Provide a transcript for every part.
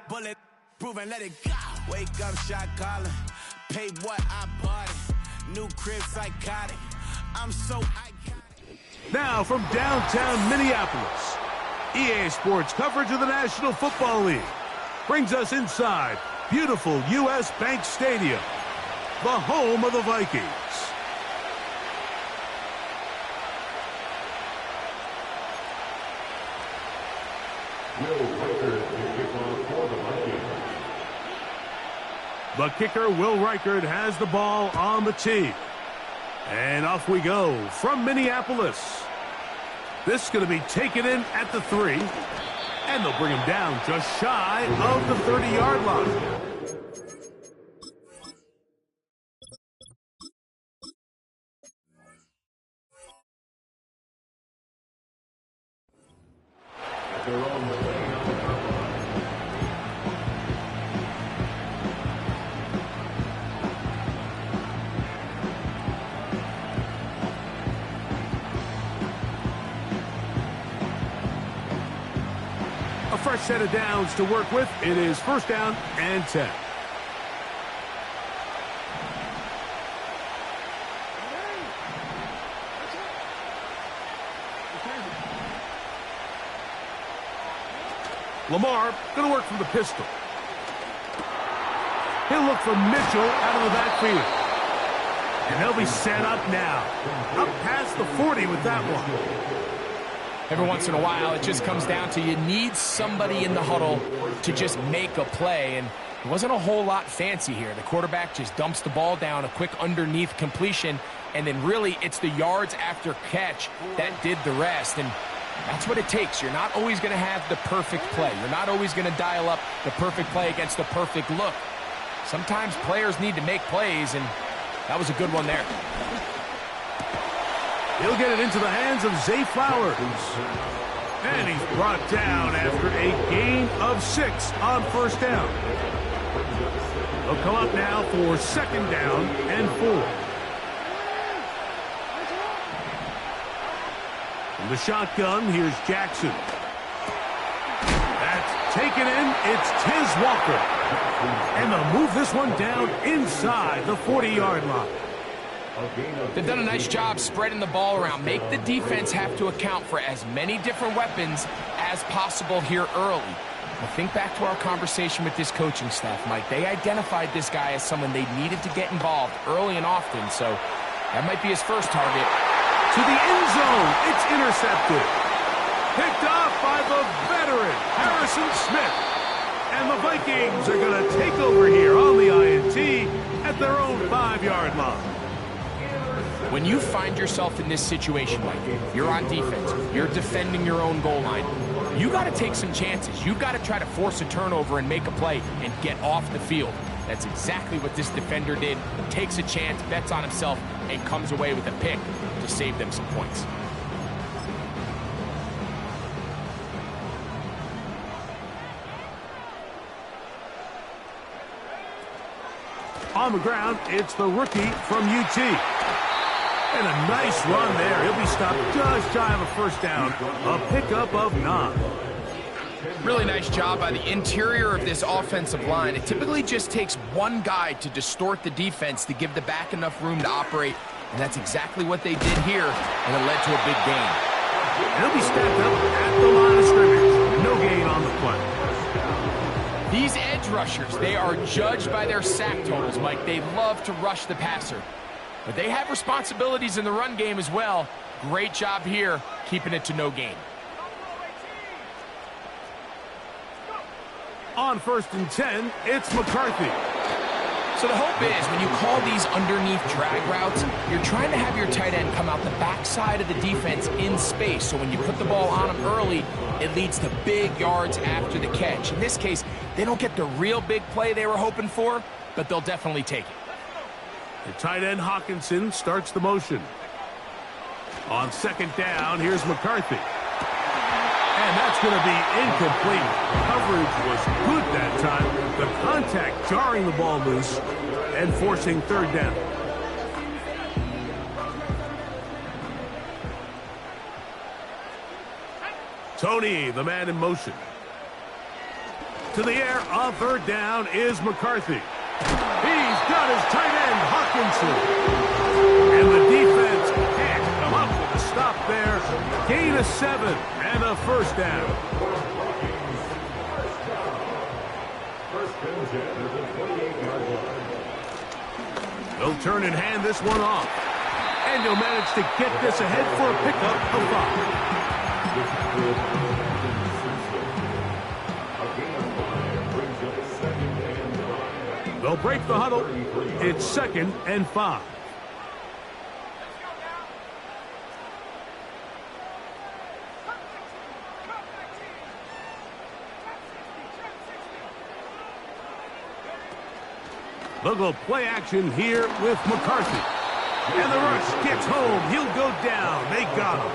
bullet, prove and let it go. Wake up, shot calling. Pay what I bought it. New crib, psychotic. I'm so iconic. Now from downtown Minneapolis, EA Sports coverage of the National Football League brings us inside beautiful U.S. Bank Stadium, the home of the Vikings. The kicker, Will Reichard, has the ball on the tee. And off we go from Minneapolis. This is going to be taken in at the 3. And they'll bring him down just shy of the 30-yard line. A fresh set of downs to work with. It is first down and 10. Lamar going to work from the pistol. He'll look for Mitchell out of the backfield. And they'll be set up now. Up past the 40 with that one. Every once in a while, it just comes down to you need somebody in the huddle to just make a play, and it wasn't a whole lot fancy here. The quarterback just dumps the ball down, a quick underneath completion, and then really it's the yards after catch that did the rest, and that's what it takes. You're not always going to have the perfect play. You're not always going to dial up the perfect play against the perfect look. Sometimes players need to make plays, and that was a good one there. He'll get it into the hands of Zay Flowers. And he's brought down after a gain of 6 on first down. They'll come up now for second down and 4. In the shotgun, here's Jackson. That's taken in. It's Tiz Walker. And they'll move this one down inside the 40-yard line. They've done a nice job spreading the ball around. Make the defense have to account for as many different weapons as possible here early. Now think back to our conversation with this coaching staff, Mike. They identified this guy as someone they needed to get involved early and often, so that might be his first target. To the end zone, it's intercepted. Picked off by the veteran, Harrison Smith. And the Vikings are going to take over here on the INT at their own 5-yard line. When you find yourself in this situation, Mike, you're on defense, you're defending your own goal line, you got to take some chances. You got to try to force a turnover and make a play and get off the field. That's exactly what this defender did. Takes a chance, bets on himself, and comes away with a pick to save them some points. On the ground, it's the rookie from UT. And a nice run there. He'll be stopped just shy of a first down. A pickup of 9. Really nice job by the interior of this offensive line. It typically just takes one guy to distort the defense to give the back enough room to operate. And that's exactly what they did here, and it led to a big gain. He'll be stacked up at the line of scrimmage. No gain on the play. These edge rushers, they are judged by their sack totals, Mike. They love to rush the passer. But they have responsibilities in the run game as well. Great job here, keeping it to no gain. On first and 10, it's McCarthy. So the hope is when you call these underneath drag routes, you're trying to have your tight end come out the backside of the defense in space. So when you put the ball on him early, it leads to big yards after the catch. In this case, they don't get the real big play they were hoping for, but they'll definitely take it. The tight end Hawkinson starts the motion. On second down, here's McCarthy. And that's going to be incomplete. Coverage was good that time. The contact jarring the ball loose and forcing third down. Tony, the man in motion. to the air on third down is McCarthy. He's got his tight end, Hawkinson. And the defense can't come up with a stop there. Gain of 7 and a first down. They'll turn and hand this one off. And he'll manage to get this ahead for a pickup of 5. They'll break the huddle. It's 2nd and 5. They'll go play action here with McCarthy. And the rush gets home. He'll go down. They got him.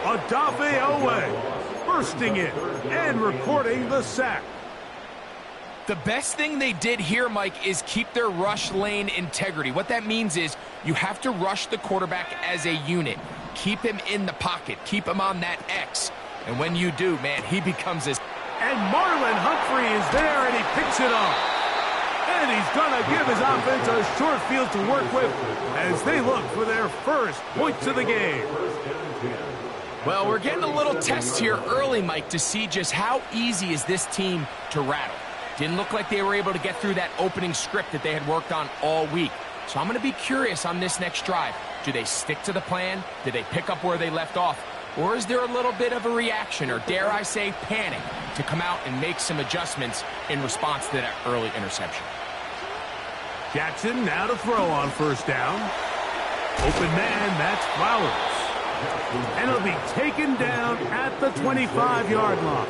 Odafe Oweh bursting in and recording the sack. The best thing they did here, Mike, is keep their rush lane integrity. What that means is you have to rush the quarterback as a unit. Keep him in the pocket. Keep him on that X. And when you do, man, he becomes this. And Marlon Humphrey is there, and he picks it up. And he's going to give his offense a short field to work with as they look for their first points of the game. Well, we're getting a little test here early, Mike, to see just how easy is this team to rattle. Didn't look like they were able to get through that opening script that they had worked on all week. So I'm going to be curious on this next drive. Do they stick to the plan? Do they pick up where they left off? Or is there a little bit of a reaction, or dare I say panic, to come out and make some adjustments in response to that early interception? Jackson now to throw on first down. Open man, that's Flowers. And he'll be taken down at the 25-yard line.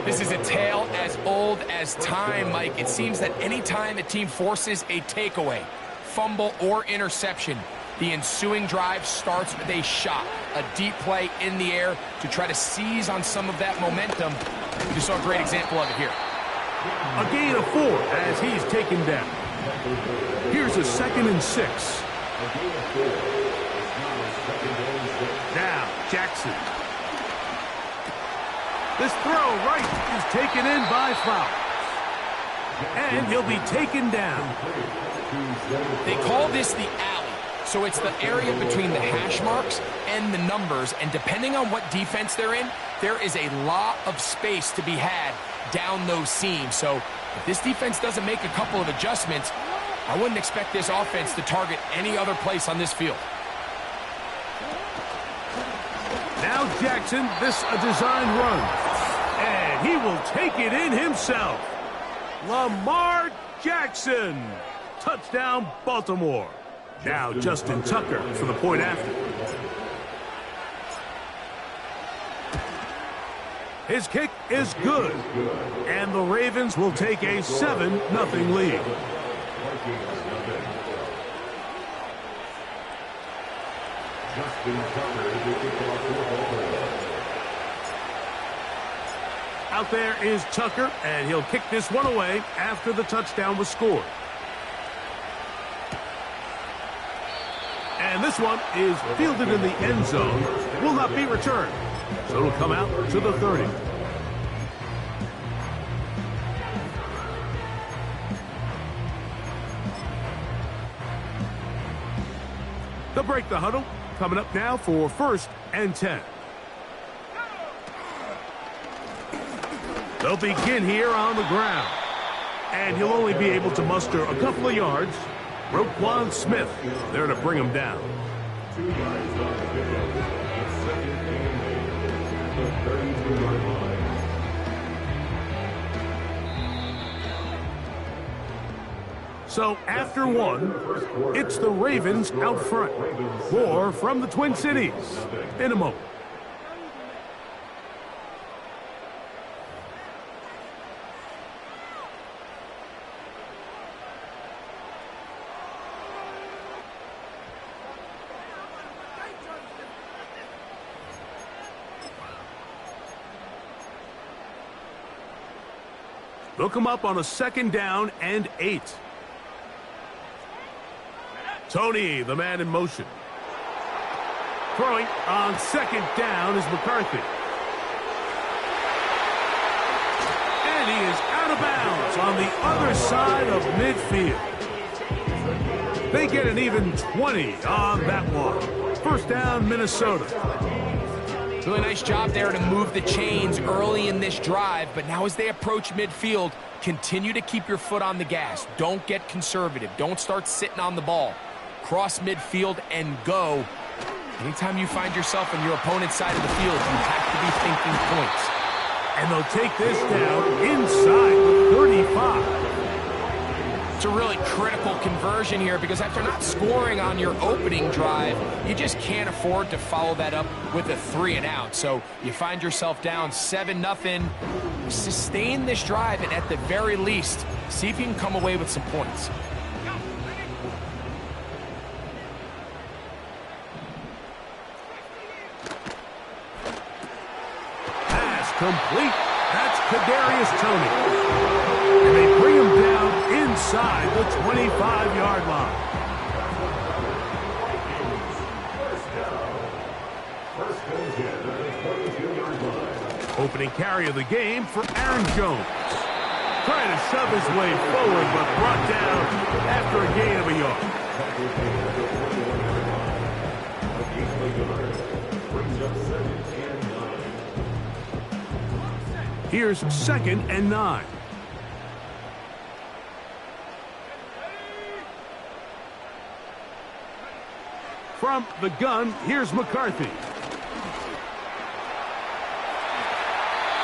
This is a tale as old as time, Mike. It seems that any time a team forces a takeaway, fumble, or interception, the ensuing drive starts with a shot, a deep play in the air to try to seize on some of that momentum. You saw a great example of it here. A gain of 4 as he's taken down. Here's a 2nd and 6. Now, Jackson. This throw right is taken in by Flowers. And he'll be taken down. They call this the alley. So it's the area between the hash marks and the numbers. And depending on what defense they're in, there is a lot of space to be had down those seams. So if this defense doesn't make a couple of adjustments, I wouldn't expect this offense to target any other place on this field. Now Jackson, this a design run. And he will take it in himself. Lamar Jackson. Touchdown, Baltimore. Now Justin Tucker for the point after. His kick is good. And the Ravens will take a 7-0 lead. Out there is Tucker, and he'll kick this one away after the touchdown was scored. And this one is fielded in the end zone. Will not be returned. So it'll come out to the 30. They'll break the huddle. Coming up now for 1st and 10. They'll begin here on the ground. And he'll only be able to muster a couple of yards. Roquan Smith there to bring him down. So after one, it's the Ravens out front. More from the Twin Cities in a moment. They'll come up on a 2nd down and 8. Tony, the man in motion. Throwing on 2nd down is McCarthy. the other side of midfield. They get an even 20 on that one. First down, Minnesota. Really nice job there to move the chains early in this drive, but now as they approach midfield, continue to keep your foot on the gas. Don't get conservative. Don't start sitting on the ball. Cross midfield and go. Anytime you find yourself on your opponent's side of the field, you have to be thinking points. And they'll take this down inside the 35. It's a really critical conversion here because after not scoring on your opening drive, you just can't afford to follow that up with a 3-and-out. So you find yourself down 7-0. Sustain this drive and at the very least, see if you can come away with some points. Pass complete. That's Kadarius Toney. And they bring him down inside the 25-yard line. Opening carry of the game for Aaron Jones. Trying to shove his way forward, but brought down after a gain of a yard. Here's 2nd and 9. From the gun, here's McCarthy.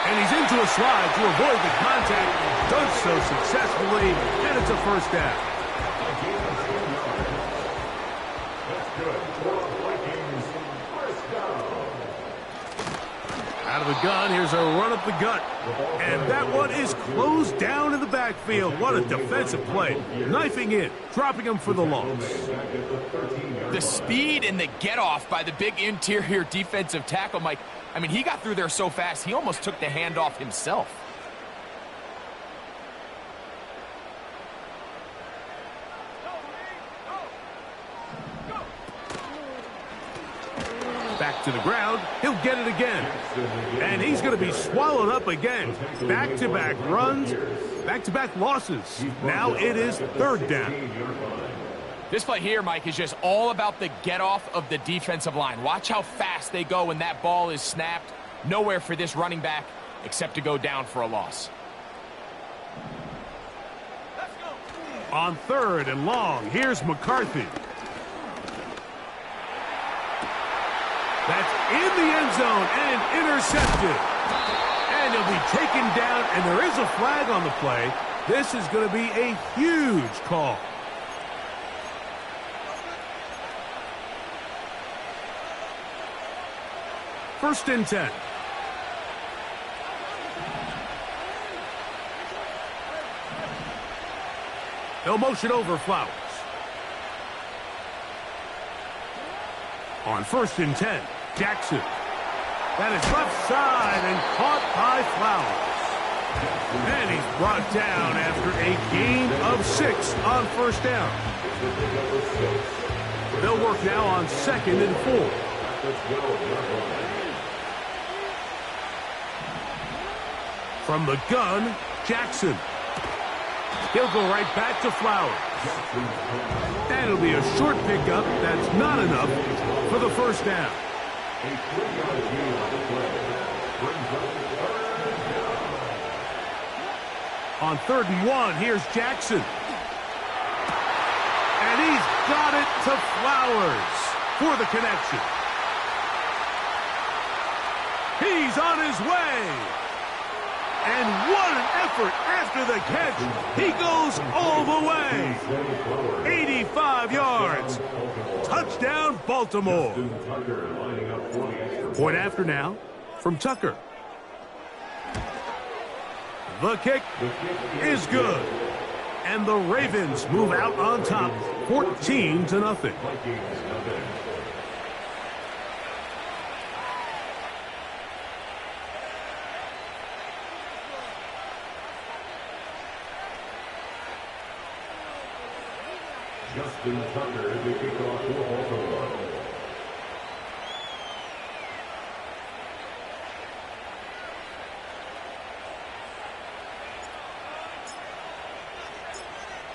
And he's into a slide to avoid the contact. Does so successfully, and it's a first down. Out of the gun, here's a run up the gut. And that one is closed down in the backfield. What a defensive play. Knifing in, dropping him for the loss. The speed and the get-off by the big interior defensive tackle, Mike. I mean, he got through there so fast, he almost took the handoff himself. Back to the ground. He'll get it again. And he's going to be swallowed up again. Back-to-back runs, back-to-back losses. Now it is 3rd down. This play here, Mike, is just all about the get-off of the defensive line. Watch how fast they go when that ball is snapped. Nowhere for this running back except to go down for a loss. On 3rd and long, here's McCarthy. That's in the end zone and intercepted. And he'll be taken down, and there is a flag on the play. This is going to be a huge call. First and 10. They'll motion over Flowers. On 1st and 10, Jackson. That is left side and caught by Flowers. And he's brought down after a gain of 6 on 1st down. They'll work now on 2nd and 4. From the gun, Jackson. He'll go right back to Flowers. And it'll be a short pickup. That's not enough for the 1st down. On 3rd and 1, here's Jackson. And he's got it to Flowers for the connection. He's on his way. And what an effort after the catch. He goes all the way. 85 yards. Touchdown, Baltimore. Point after now from Tucker. The kick is good. And the Ravens move out on top 14-0. Justin Tucker as they kick off for Baltimore.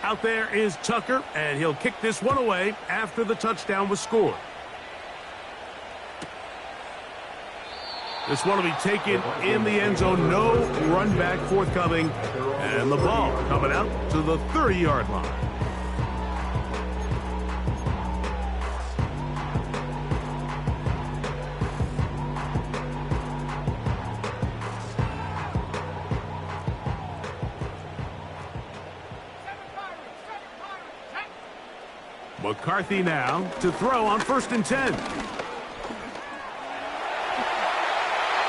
Out there is Tucker, and he'll kick this one away after the touchdown was scored. This one will be taken in the end zone. No run back forthcoming. And the ball coming out to the 30-yard line. McCarthy now to throw on 1st and 10.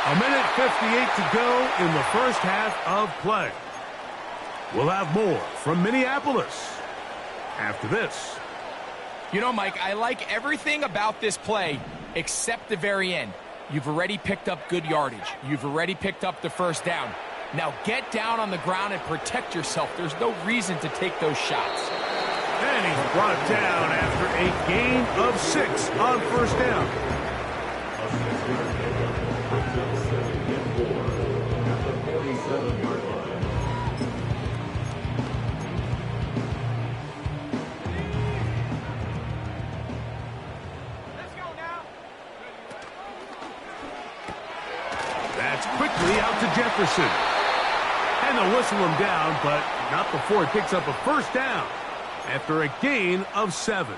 A minute 58 to go in the first half of play. We'll have more from Minneapolis after this. You know, Mike, I like everything about this play except the very end. You've already picked up good yardage. You've already picked up the first down. Now get down on the ground and protect yourself. There's no reason to take those shots. And he's brought down after a gain of 6 on 1st down. That's quickly out to Jefferson. And they'll whistle him down, but not before he picks up a 1st down after a gain of 7.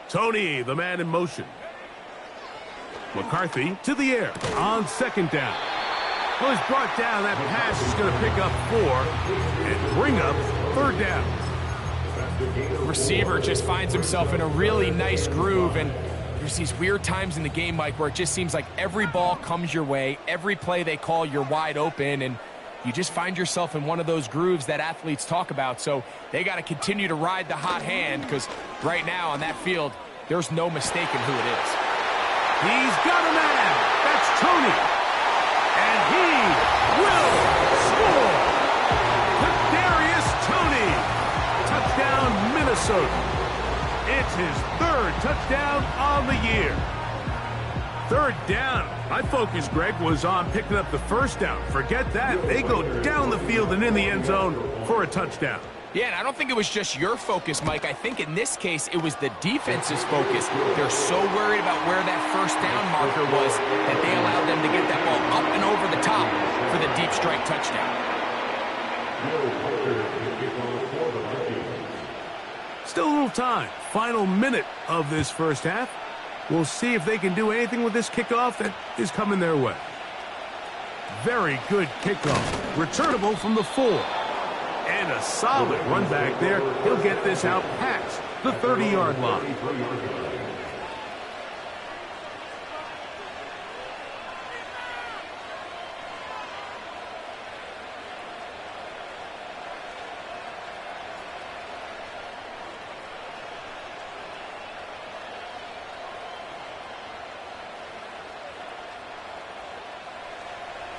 Tony, the man in motion. McCarthy to the air on 2nd down. Well, he's brought down. That pass is going to pick up 4 and bring up 3rd down. The receiver just finds himself in a really nice groove, and there's these weird times in the game, Mike, where it just seems like every ball comes your way. Every play they call, you're wide open, and you just find yourself in one of those grooves that athletes talk about. So they got to continue to ride the hot hand, because right now on that field, there's no mistaking who it is. He's got a man. That's Tony. And he will score. Kadarius Toney. Touchdown, Minnesota. It's his 3rd touchdown on the year. 3rd down. My focus, Greg, was on picking up the 1st down. Forget that. They go down the field and in the end zone for a touchdown. Yeah, and I don't think it was just your focus, Mike. I think in this case, it was the defense's focus. They're so worried about where that 1st down marker was that they allowed them to get that ball up and over the top for the deep strike touchdown. Still a little time. Final minute of this first half. We'll see if they can do anything with this kickoff that is coming their way. Very good kickoff. Returnable from the 4. And a solid run back there. He'll get this out past the 30-yard line.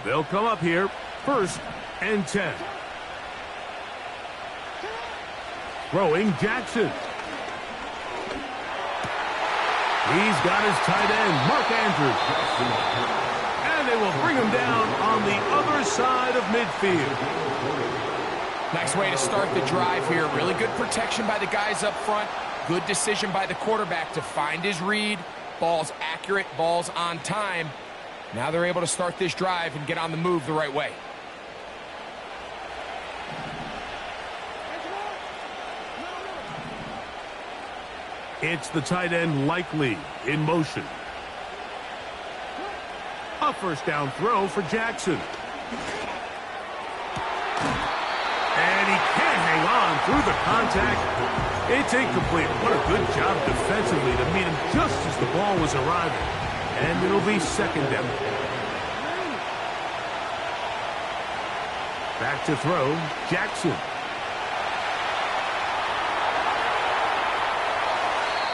They'll come up here, 1st and 10. Throwing Jackson. He's got his tight end, Mark Andrews. And they will bring him down on the other side of midfield. Nice way to start the drive here. Really good protection by the guys up front. Good decision by the quarterback to find his read. Ball's accurate, ball's on time. Now they're able to start this drive and get on the move the right way. It's the tight end Likely in motion. A 1st down throw for Jackson. And he can't hang on through the contact. It's incomplete. What a good job defensively to meet him just as the ball was arriving. And it'll be 2nd down. Back to throw, Jackson.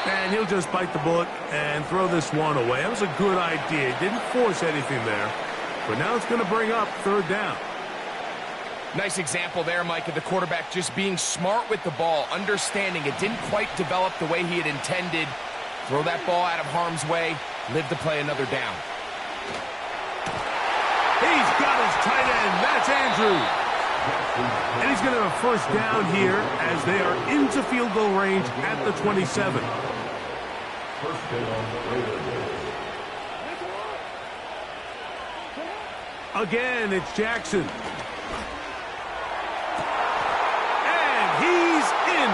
And he'll just bite the bullet and throw this one away. That was a good idea. Didn't force anything there. But now it's going to bring up 3rd down. Nice example there, Mike, of the quarterback just being smart with the ball, understanding it didn't quite develop the way he had intended. Throw that ball out of harm's way, live to play another down. He's got his tight end. That's Andrews. And he's going to have a first down here as they are into field goal range at the 27. Again, it's Jackson. And he's in.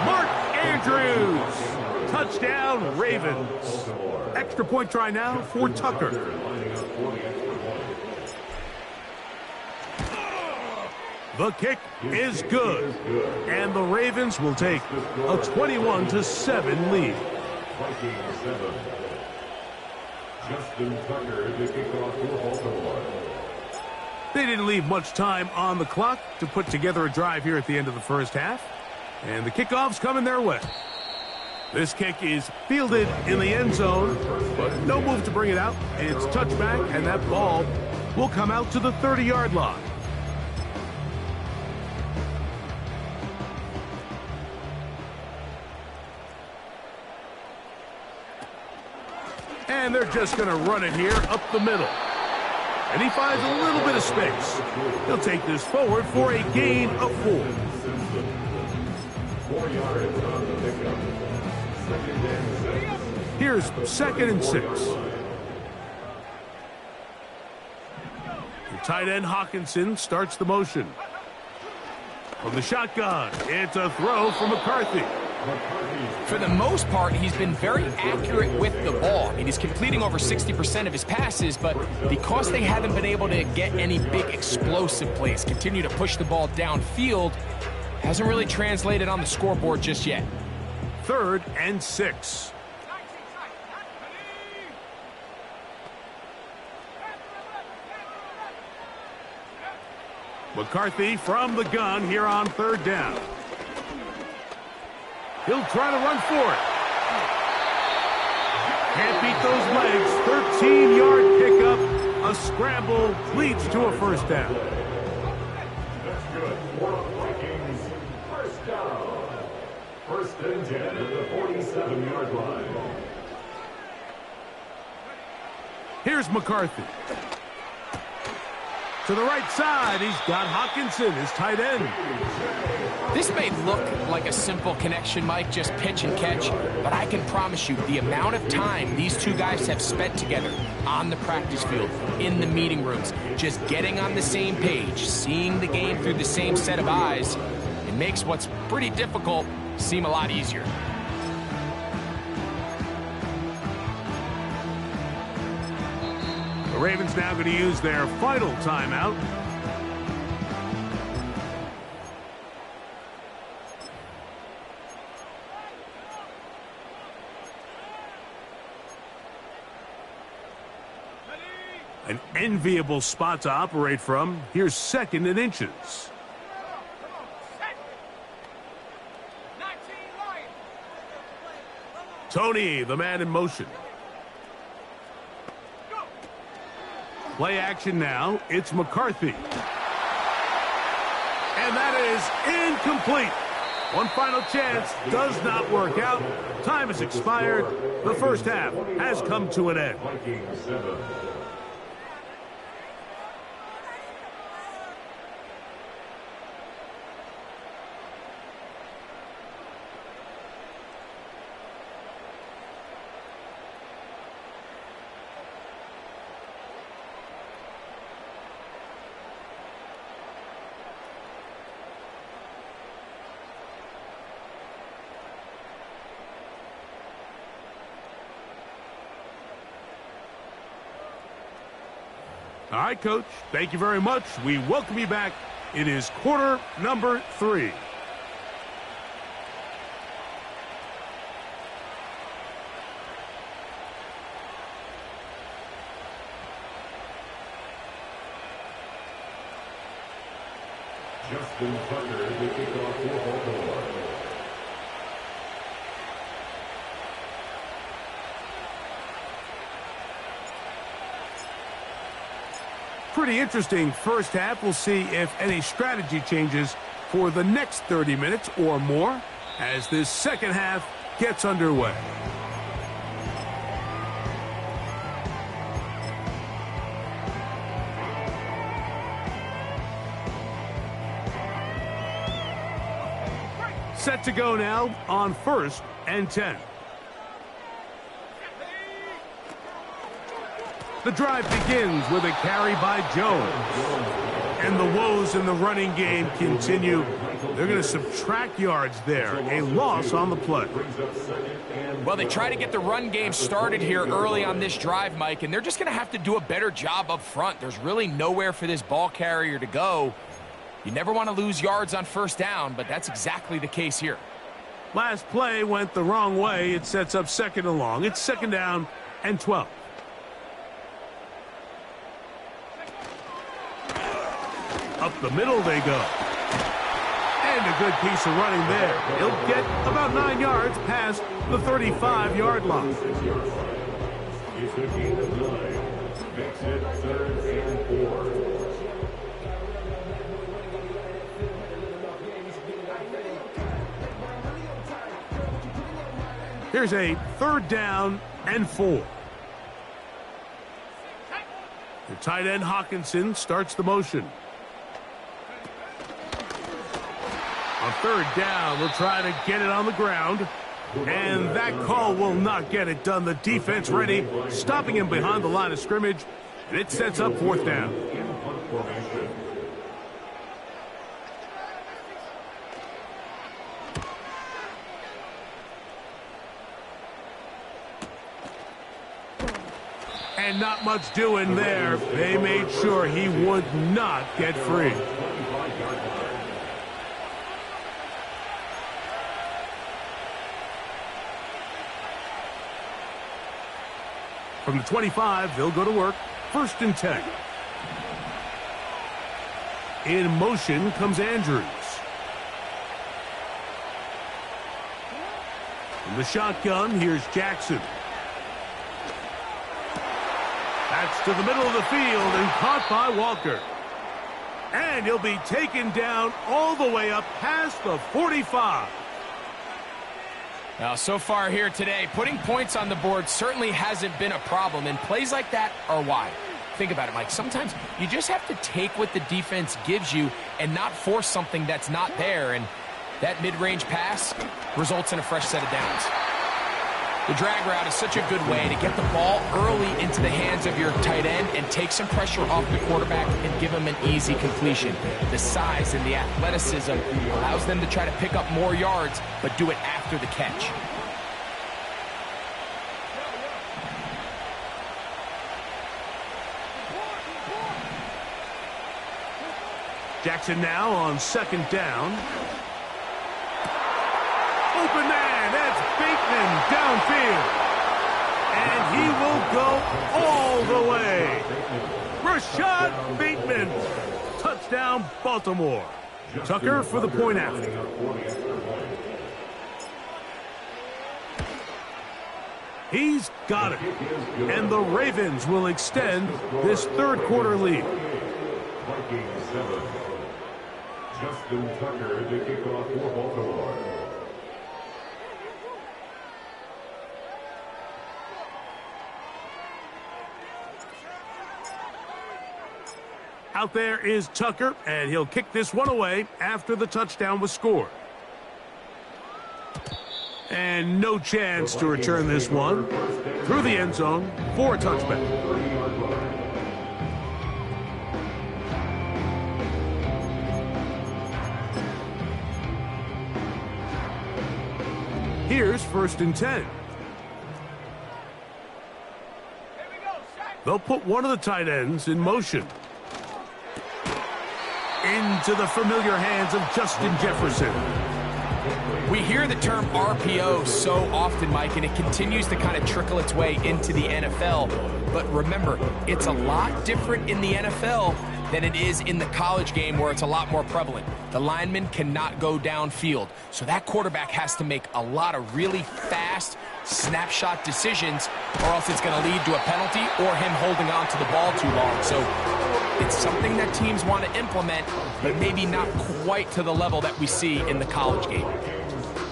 Mark Andrews. Touchdown, Ravens. Extra point try now for Tucker. The kick is good. And the Ravens will take a 21-7 lead. Justin Tucker to kick off for Baltimore. They didn't leave much time on the clock to put together a drive here at the end of the first half. And the kickoff's coming their way. This kick is fielded in the end zone, but no move to bring it out. It's touchback, and that ball will come out to the 30-yard line. And they're just going to run it here up the middle. And he finds a little bit of space. He'll take this forward for a gain of 4. 4 yards on the pickup. Second and 6. Here's 2nd and 6. The tight end Hawkinson starts the motion. From the shotgun, it's a throw from McCarthy. For the most part, he's been very accurate with the ball. I mean, he's completing over 60% of his passes, but because they haven't been able to get any big explosive plays, continue to push the ball downfield, hasn't really translated on the scoreboard just yet. 3rd and 6. McCarthy from the gun here on 3rd down. He'll try to run for it. Can't beat those legs. 13-yard pickup. A scramble leads to a first down. That's good. For the Vikings, first down. 1st and 10 at the 47-yard line. Here's McCarthy. To the right side, he's got Hawkinson, his tight end. This may look like a simple connection, Mike, just pitch and catch, but I can promise you the amount of time these two guys have spent together on the practice field, in the meeting rooms, just getting on the same page, seeing the game through the same set of eyes, it makes what's pretty difficult seem a lot easier. The Ravens now going to use their final timeout. An enviable spot to operate from. Here's 2nd and inches. Tony, the man in motion. Play action now. It's McCarthy. And that is incomplete. One final chance does not work out. Time has expired. The first half has come to an end. Vikings 7. All right, Coach. Thank you very much. We welcome you back. It is quarter number 3. Justin Tucker to kick off for Baltimore. Pretty interesting first half. We'll see if any strategy changes for the next 30 minutes or more as this second half gets underway. Set to go now on 1st and 10. The drive begins with a carry by Jones. And the woes in the running game continue. They're going to subtract yards there. A loss on the play. Well, they try to get the run game started here early on this drive, Mike, and they're just going to have to do a better job up front. There's really nowhere for this ball carrier to go. You never want to lose yards on first down, but that's exactly the case here. Last play went the wrong way. It sets up 2nd and long. It's 2nd down and 12. Up the middle they go. And a good piece of running there. He'll get about 9 yards past the 35-yard line. It's a gain of 9. Makes it 3rd and 4. Here's a 3rd down and 4. The tight end Hawkinson starts the motion. On 3rd down, we'll try to get it on the ground. And that call will not get it done. The defense ready, stopping him behind the line of scrimmage. And it sets up 4th down. And not much doing there. They made sure he would not get free. From the 25, they'll go to work. 1st and 10. In motion comes Andrews. In the shotgun, here's Jackson. That's to the middle of the field and caught by Walker. And he'll be taken down all the way up past the 45. Now, so far here today, putting points on the board certainly hasn't been a problem, and plays like that are why. Think about it, Mike. Sometimes you just have to take what the defense gives you and not force something that's not there, and that mid-range pass results in a fresh set of downs. The drag route is such a good way to get the ball early into the hands of your tight end and take some pressure off the quarterback and give him an easy completion. The size and the athleticism allows them to try to pick up more yards, but do it after the catch. Jackson now on 2nd down. Open man, that's Bateman downfield. And he will go all the way. Rashad Bateman. Touchdown, Baltimore. Tucker for the point after. He's got it. And the Ravens will extend this 3rd quarter lead. Vikings 7. Justin Tucker to kick off for Baltimore. Out there is Tucker, and he'll kick this one away after the touchdown was scored. And no chance to return this one through the end zone for a touchback. Here's 1st and 10. They'll put one of the tight ends in motion. Into the familiar hands of Justin Jefferson. We hear the term RPO so often, Mike, and it continues to kind of trickle its way into the NFL. But remember, it's a lot different in the NFL than it is in the college game where it's a lot more prevalent. The lineman cannot go downfield, so that quarterback has to make a lot of really fast snapshot decisions, or else it's going to lead to a penalty or him holding on to the ball too long. So It's something that teams want to implement, but maybe not quite to the level that we see in the college game.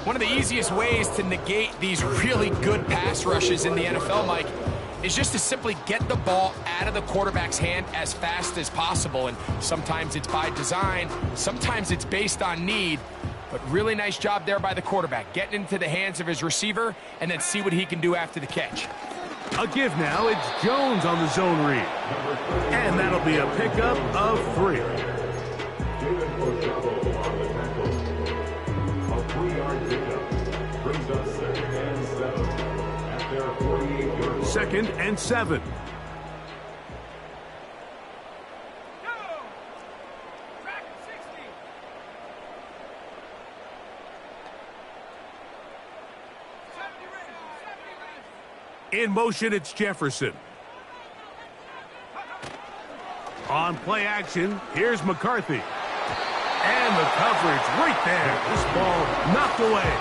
One of the easiest ways to negate these really good pass rushes in the NFL, Mike, is just to simply get the ball out of the quarterback's hand as fast as possible. And sometimes it's by design, sometimes it's based on need. But really nice job there by the quarterback, getting into the hands of his receiver and then see what he can do after the catch. A give now. It's Jones on the zone read. And that'll be a pickup of 3. A 3-yard pickup brings up 2nd and 7 at their 48-yard line. 2nd and 7. In motion, it's Jefferson. On play action, here's McCarthy. And the coverage right there. This ball knocked away.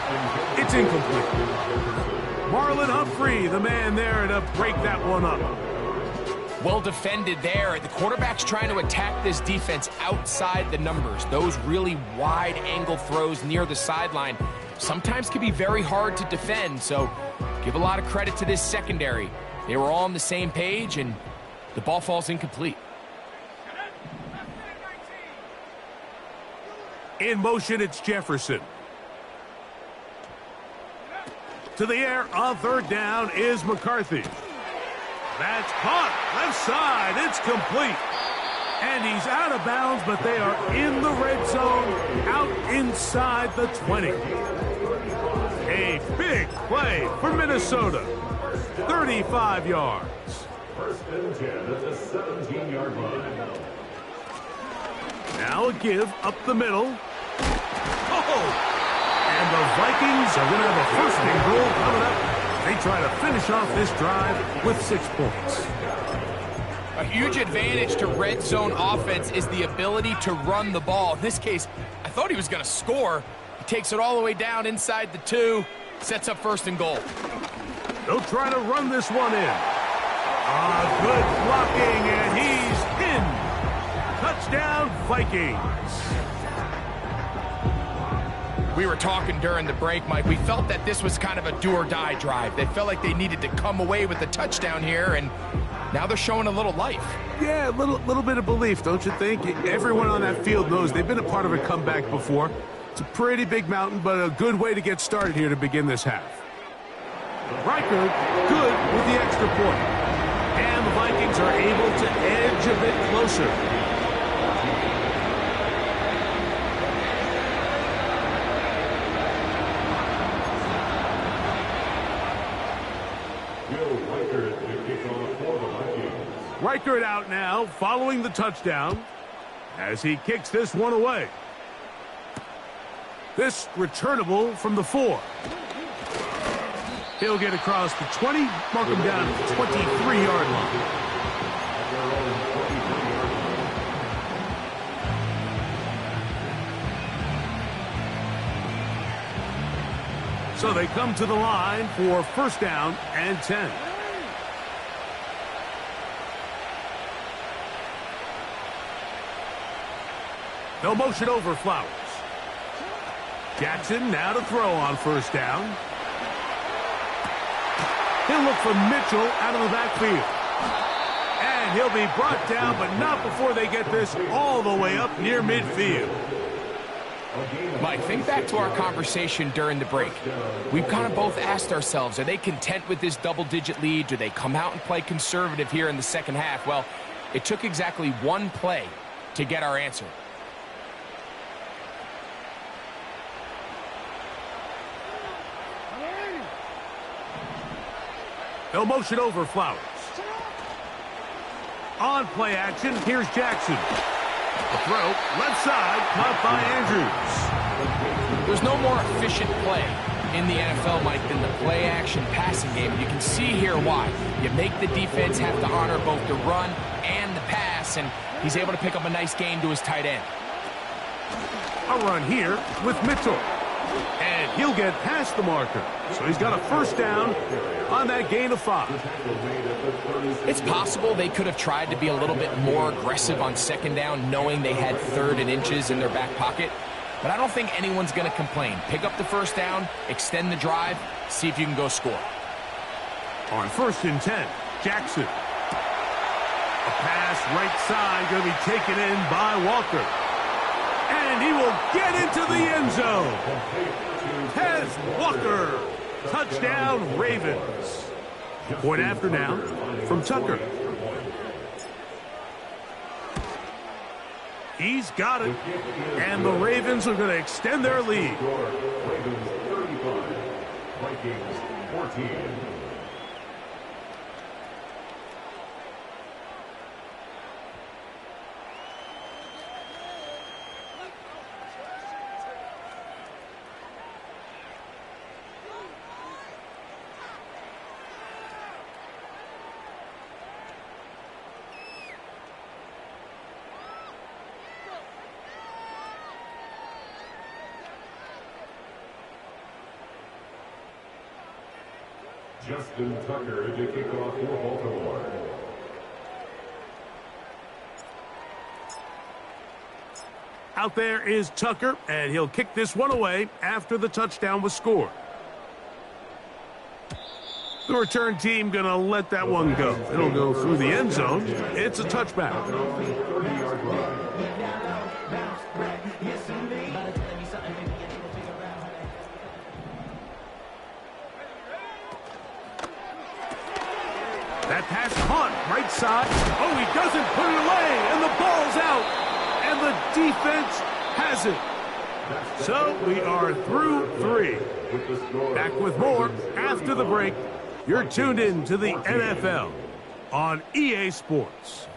It's incomplete. Marlon Humphrey, the man there to break that one up. Well defended there. The quarterback's trying to attack this defense outside the numbers. Those really wide angle throws near the sideline sometimes can be very hard to defend, so give a lot of credit to this secondary. They were all on the same page, and the ball falls incomplete. In motion, it's Jefferson. To the air on 3rd down is McCarthy. That's caught. Left side. It's complete. And he's out of bounds, but they are in the red zone, out inside the 20. A big play for Minnesota. 35 yards. 1st and 10 at the 17-yard line. Now a give up the middle. Oh! And the Vikings are going to have a 1st and goal coming up. They try to finish off this drive with 6 points. A huge advantage to red zone offense is the ability to run the ball. In this case, I thought he was going to score. He takes it all the way down inside the 2, sets up 1st and goal. They'll try to run this one in. Good blocking, and he's in. Touchdown, Vikings. We were talking during the break, Mike. We felt that this was kind of a do-or-die drive. They felt like they needed to come away with a touchdown here, and now they're showing a little life. Yeah, a little bit of belief, don't you think? Everyone on that field knows they've been a part of a comeback before. It's a pretty big mountain, but a good way to get started here to begin this half. Riker, good with the extra point. And the Vikings are able to edge a bit closer. Reichert out now, following the touchdown, as he kicks this one away. This returnable from the 4. He'll get across the 20, mark him down at the 23-yard line. So they come to the line for 1st down and 10. No motion over Flowers. Jackson now to throw on 1st down. He'll look for Mitchell out of the backfield. And he'll be brought down, but not before they get this all the way up near midfield. Mike, think back to our conversation during the break. We've kind of both asked ourselves, are they content with this double-digit lead? Do they come out and play conservative here in the 2nd half? Well, it took exactly one play to get our answer. No motion over Flowers. On play action, here's Jackson. The throw, left side, caught by Andrews. There's no more efficient play in the NFL, Mike, than the play-action passing game. You can see here why. You make the defense have to honor both the run and the pass, and he's able to pick up a nice gain to his tight end. A run here with Mitchell. And he'll get past the marker. So he's got a first down on that gain of 5. It's possible they could have tried to be a little bit more aggressive on second down, knowing they had 3rd and inches in their back pocket. But I don't think anyone's going to complain. Pick up the first down, extend the drive, see if you can go score. On 1st and 10, Jackson. A pass right side going to be taken in by Walker. And he will get into the end zone. Tez Walker. Touchdown, Ravens. Point after now from Tucker. He's got it. And the Ravens are going to extend their lead. Ravens 35, Vikings 14. Justin Tucker to kick off for Baltimore. Out there is Tucker, and he'll kick this one away after the touchdown was scored. The return team going to let that one go. It'll go through the end zone. It's a touchback. 30-yard line. That pass caught right side. Oh, he doesn't put it away, and the ball's out. And the defense has it. So we are through 3. Back with more after the break. You're tuned in to the NFL on EA Sports.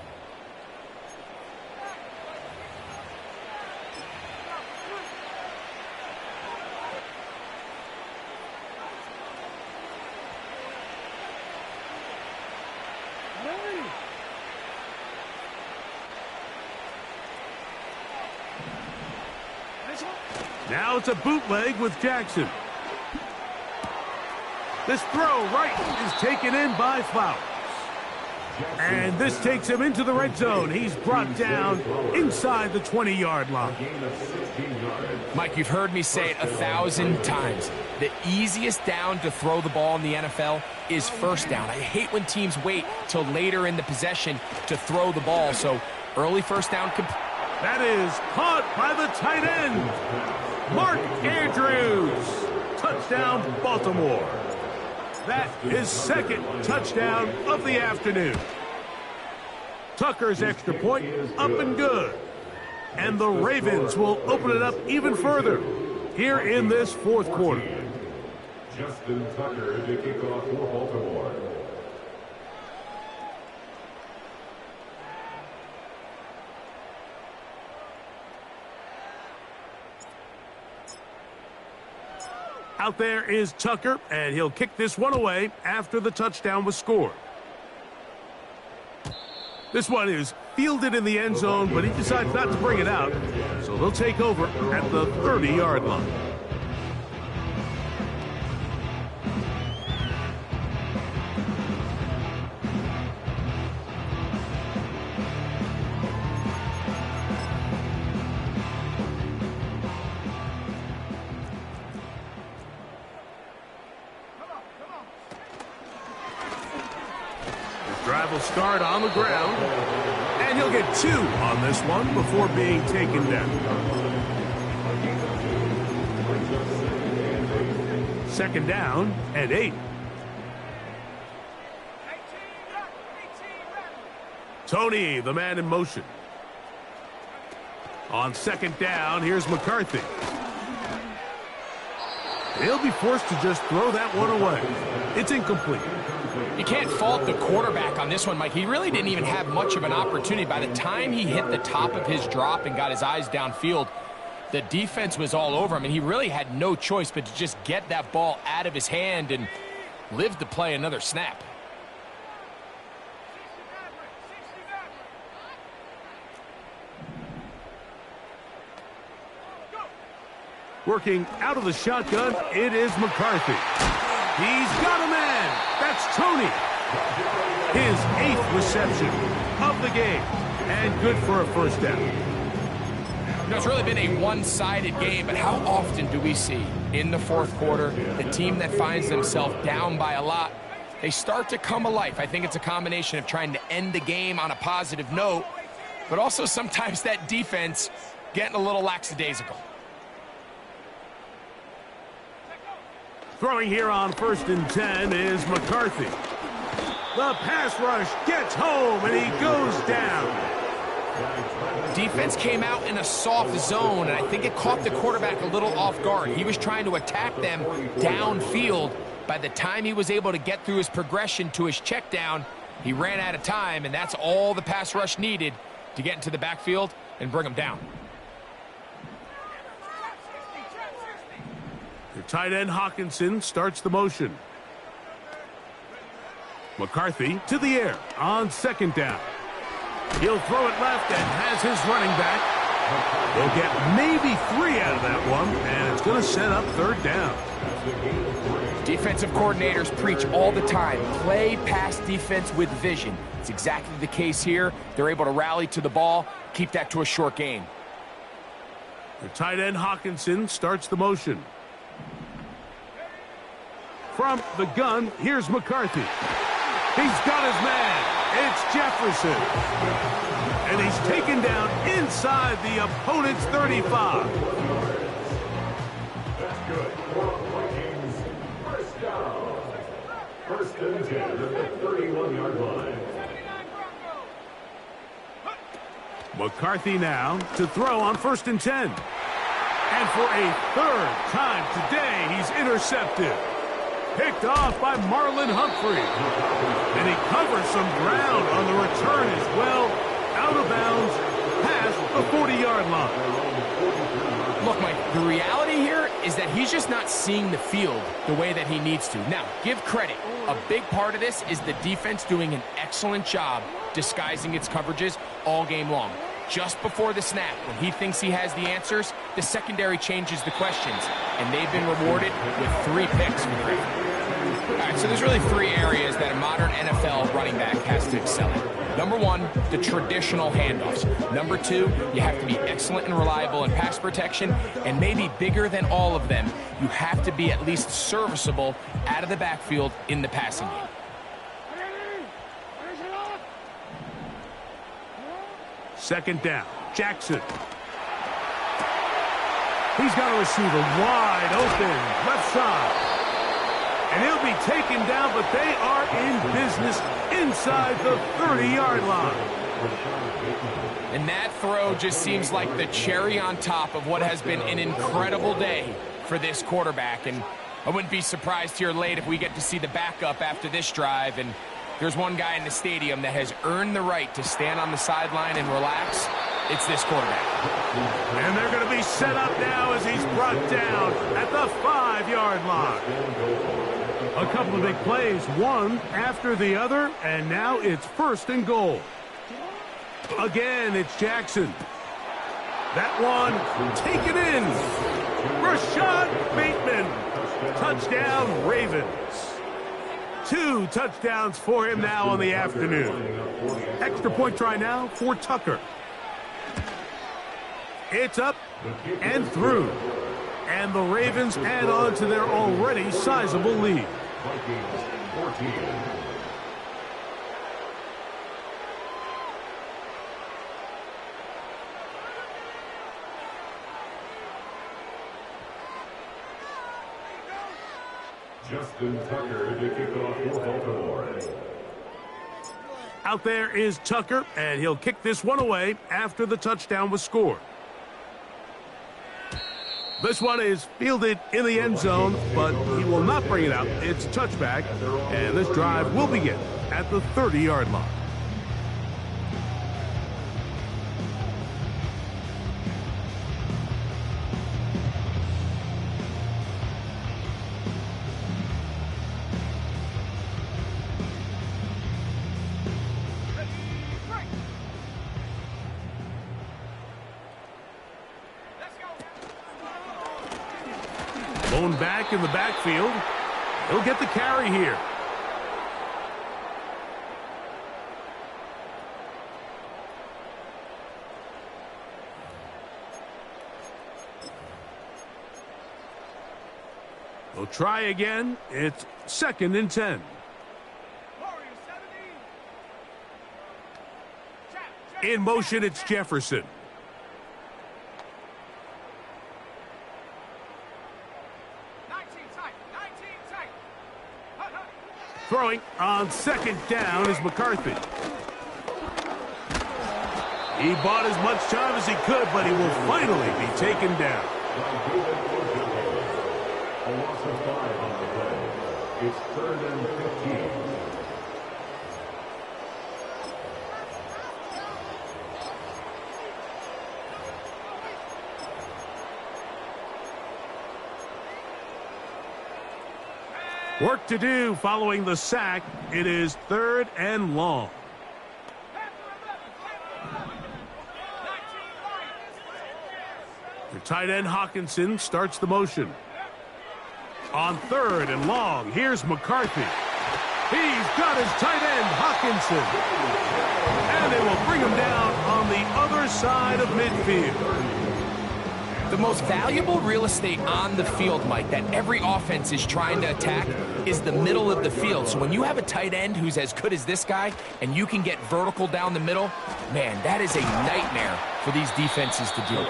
Now it's a bootleg with Jackson. This throw right is taken in by Flowers. And this takes him into the red zone. He's brought down inside the 20-yard line. Mike, you've heard me say it 1,000 times. The easiest down to throw the ball in the NFL is first down. I hate when teams wait till later in the possession to throw the ball. So early first down. That is caught by the tight end, Mark Andrews. Touchdown, Baltimore. That is 2nd touchdown of the afternoon. Tucker's extra point up and good. And the Ravens will open it up even further here in this 4th quarter. Justin Tucker to kick off for Baltimore. Out there is Tucker, and he'll kick this one away after the touchdown was scored. This one is fielded in the end zone, but he decides not to bring it out. So they'll take over at the 30-yard line. Drive will start on the ground, and he'll get 2 on this one before being taken down. 2nd down and 8. Tony, the man in motion. On 2nd down, here's McCarthy. He'll be forced to just throw that one away. It's incomplete. You can't fault the quarterback on this one, Mike. He really didn't even have much of an opportunity. By the time he hit the top of his drop and got his eyes downfield, the defense was all over him, and he really had no choice but to just get that ball out of his hand and live to play another snap. Working out of the shotgun, it is McCarthy. He's got a man. That's Toney. His 8th reception of the game. And good for a first down. You know, it's really been a one-sided game, but how often do we see in the fourth quarter the team that finds themselves down by a lot, they start to come alive? I think it's a combination of trying to end the game on a positive note, but also sometimes that defense getting a little lackadaisical. Throwing here on 1st and 10 is McCarthy. The pass rush gets home, and he goes down. Defense came out in a soft zone, and I think it caught the quarterback a little off guard. He was trying to attack them downfield. By the time he was able to get through his progression to his check down, he ran out of time, and that's all the pass rush needed to get into the backfield and bring him down. The tight end Hawkinson starts the motion. McCarthy to the air on 2nd down. He'll throw it left and has his running back. He'll get maybe 3 out of that one, and it's going to set up 3rd down. Defensive coordinators preach all the time, play pass defense with vision. It's exactly the case here. They're able to rally to the ball, keep that to a short gain. The tight end Hawkinson starts the motion. From the gun, here's McCarthy. He's got his man. It's Jefferson. And he's taken down inside the opponent's 35. That's good. Vikings, first down. 1st and 10 at the 31-yard line. McCarthy now to throw on 1st and 10. And for a 3rd time today, he's intercepted. Picked off by Marlon Humphrey. And he covers some ground on the return as well. Out of bounds, past the 40-yard line. Look, Mike, the reality here is that he's just not seeing the field the way that he needs to. Now, give credit. A big part of this is the defense doing an excellent job disguising its coverages all game long. Just before the snap, when he thinks he has the answers, the secondary changes the questions, and they've been rewarded with 3 picks for the Ravens. All right, so there's really 3 areas that a modern NFL running back has to excel in. Number 1, the traditional handoffs. Number 2, you have to be excellent and reliable in pass protection, and maybe bigger than all of them, you have to be at least serviceable out of the backfield in the passing game. Second down, Jackson. He's got a receiver wide open, left side. And he'll be taken down, but they are in business inside the 30-yard line. And that throw just seems like the cherry on top of what has been an incredible day for this quarterback. And I wouldn't be surprised here late if we get to see the backup after this drive. And there's one guy in the stadium that has earned the right to stand on the sideline and relax. It's this quarterback. And they're going to be set up now as he's brought down at the 5-yard line. A couple of big plays, one after the other, and now it's 1st and goal. Again, it's Jackson. That one taken in. Rashad Bateman. Touchdown, Ravens. 2 touchdowns for him now on the afternoon. Extra point try now for Tucker. It's up and through. And the Ravens add on to their already sizable lead. Vikings 14. Justin Tucker to kick off for Baltimore. Out there is Tucker, and he'll kick this one away after the touchdown was scored. This one is fielded in the end zone, but he will not bring it out. It's touchback, and this drive will begin at the 30-yard line. Thrown back in the backfield. He'll get the carry here. They'll try again. It's 2nd and 10. In motion, it's Jefferson. Throwing on 2nd down is McCarthy. He bought as much time as he could, but he will finally be taken down. A loss of 5 on the play. It's 3rd and 15. Work to do following the sack. It is 3rd and long. The tight end Hawkinson starts the motion. On 3rd and long, here's McCarthy. He's got his tight end Hawkinson. And they will bring him down on the other side of midfield. The most valuable real estate on the field, Mike, that every offense is trying to attack is the middle of the field. So when you have a tight end who's as good as this guy and you can get vertical down the middle, man, that is a nightmare for these defenses to deal with.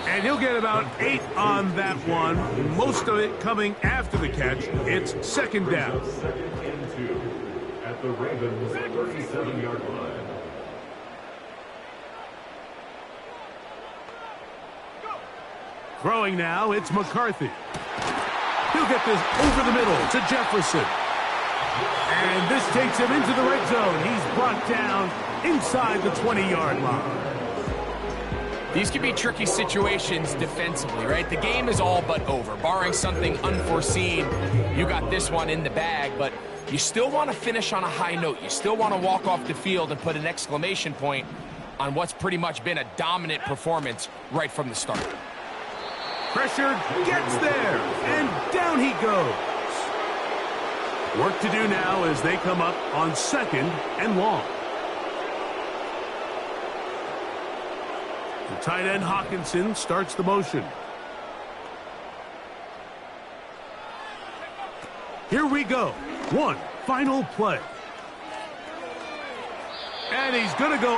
And he'll get about 8 on that one, most of it coming after the catch. It's 2nd down. 2nd and 2 at the Ravens 37-yard line. Throwing now, it's McCarthy. He'll get this over the middle to Jefferson. And this takes him into the red zone. He's brought down inside the 20-yard line. These can be tricky situations defensively, right? The game is all but over. Barring something unforeseen, you got this one in the bag, but you still want to finish on a high note. You still want to walk off the field and put an exclamation point on what's pretty much been a dominant performance right from the start. Pressure gets there, and down he goes. Work to do now as they come up on 2nd and long. The tight end Hawkinson starts the motion. Here we go. One final play. And he's going to go